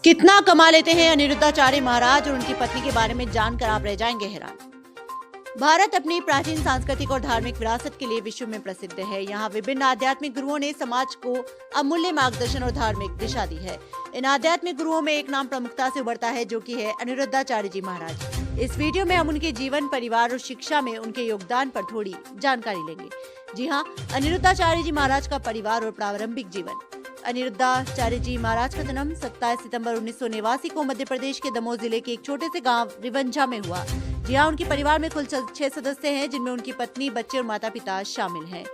कितना कमा लेते हैं अनिरुद्धाचार्य महाराज और उनकी पत्नी के बारे में जानकर आप रह जाएंगे हैरान। भारत अपनी प्राचीन सांस्कृतिक और धार्मिक विरासत के लिए विश्व में प्रसिद्ध है। यहाँ विभिन्न आध्यात्मिक गुरुओं ने समाज को अमूल्य मार्गदर्शन और धार्मिक दिशा दी है। इन आध्यात्मिक गुरुओं में एक नाम प्रमुखता से उभरता है, जो कि है अनिरुद्धाचार्य जी महाराज। इस वीडियो में हम उनके जीवन, परिवार और शिक्षा में उनके योगदान पर थोड़ी जानकारी लेंगे। जी हाँ, अनिरुद्धाचार्य जी महाराज का परिवार और प्रारंभिक जीवन। अनिरुद्धाचार्य जी महाराज का जन्म 27 सितंबर 1989 को मध्य प्रदेश के दमोह जिले के एक छोटे से गांव रिवंजा में हुआ। जी हाँ, उनके परिवार में कुल 6 सदस्य हैं, जिनमें उनकी पत्नी, बच्चे और माता पिता शामिल हैं।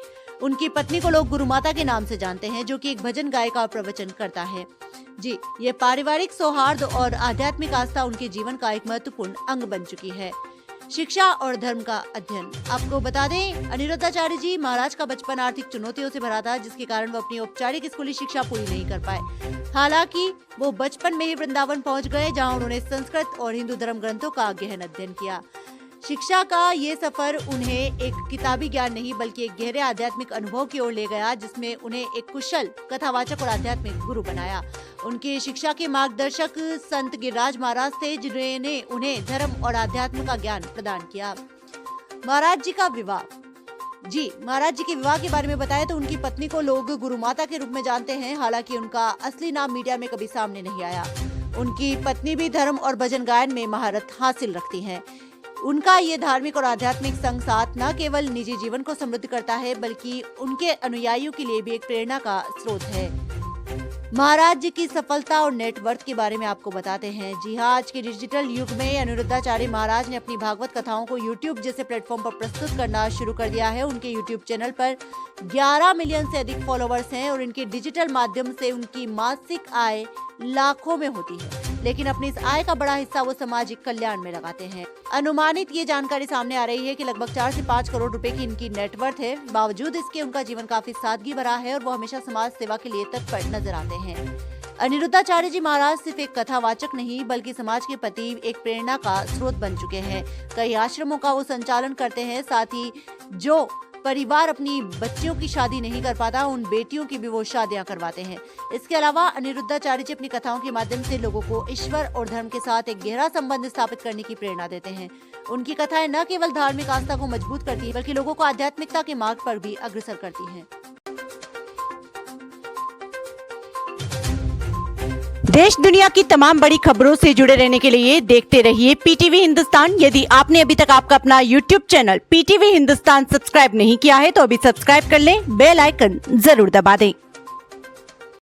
उनकी पत्नी को लोग गुरु माता के नाम से जानते हैं, जो कि एक भजन गायिका और प्रवचन करता है। जी, ये पारिवारिक सौहार्द और आध्यात्मिक आस्था उनके जीवन का एक महत्वपूर्ण अंग बन चुकी है। शिक्षा और धर्म का अध्ययन। आपको बता दें, अनिरुद्धाचार्य जी महाराज का बचपन आर्थिक चुनौतियों से भरा था, जिसके कारण वो अपनी औपचारिक स्कूली शिक्षा पूरी नहीं कर पाए। हालांकि वो बचपन में ही वृंदावन पहुंच गए, जहां उन्होंने संस्कृत और हिंदू धर्म ग्रंथों का गहन अध्ययन किया। शिक्षा का ये सफर उन्हें एक किताबी ज्ञान नहीं, बल्कि एक गहरे आध्यात्मिक अनुभव की ओर ले गया, जिसमें उन्हें एक कुशल कथावाचक और आध्यात्मिक गुरु बनाया। उनकी शिक्षा के मार्गदर्शक संत गिरिराज महाराज थे, जिन्होंने उन्हें धर्म और आध्यात्म का ज्ञान प्रदान किया। महाराज जी का विवाह। जी, महाराज जी के विवाह के बारे में बताएं तो उनकी पत्नी को लोग गुरु माता के रूप में जानते हैं। हालांकि उनका असली नाम मीडिया में कभी सामने नहीं आया। उनकी पत्नी भी धर्म और भजन गायन में महारत हासिल रखती हैं। उनका ये धार्मिक और आध्यात्मिक संग साथ न केवल निजी जीवन को समृद्ध करता है, बल्कि उनके अनुयायियों के लिए भी एक प्रेरणा का स्रोत है। महाराज जी की सफलता और नेटवर्थ के बारे में आपको बताते हैं। जी हाँ, आज के डिजिटल युग में अनिरुद्धाचार्य महाराज ने अपनी भागवत कथाओं को यूट्यूब जैसे प्लेटफॉर्म पर प्रस्तुत करना शुरू कर दिया है। उनके यूट्यूब चैनल पर 11 मिलियन से अधिक फॉलोवर्स हैं और इनके डिजिटल माध्यम से उनकी मासिक आय लाखों में होती है, लेकिन अपनी इस आय का बड़ा हिस्सा वो सामाजिक कल्याण में लगाते हैं। अनुमानित ये जानकारी सामने आ रही है कि लगभग 4 से 5 करोड़ रुपए की इनकी नेटवर्थ है। बावजूद इसके उनका जीवन काफी सादगी भरा है और वो हमेशा समाज सेवा के लिए तत्पर नजर आते हैं। अनिरुद्धाचार्य जी महाराज सिर्फ एक कथावाचक नहीं, बल्कि समाज के प्रति एक प्रेरणा का स्रोत बन चुके हैं। कई आश्रमों का वो संचालन करते हैं। साथ ही जो परिवार अपनी बच्चियों की शादी नहीं कर पाता, उन बेटियों की भी वो शादियां करवाते हैं। इसके अलावा अनिरुद्धाचार्य जी अपनी कथाओं के माध्यम से लोगों को ईश्वर और धर्म के साथ एक गहरा संबंध स्थापित करने की प्रेरणा देते हैं। उनकी कथाएं न केवल धार्मिक आस्था को मजबूत करती है, बल्कि लोगों को आध्यात्मिकता के मार्ग पर भी अग्रसर करती हैं। देश दुनिया की तमाम बड़ी खबरों से जुड़े रहने के लिए देखते रहिए पीटीवी हिंदुस्तान। यदि आपने अभी तक आपका अपना YouTube channel PTV Hindustan subscribe नहीं किया है, तो अभी सब्सक्राइब कर लें, बेल आइकन जरूर दबा दें।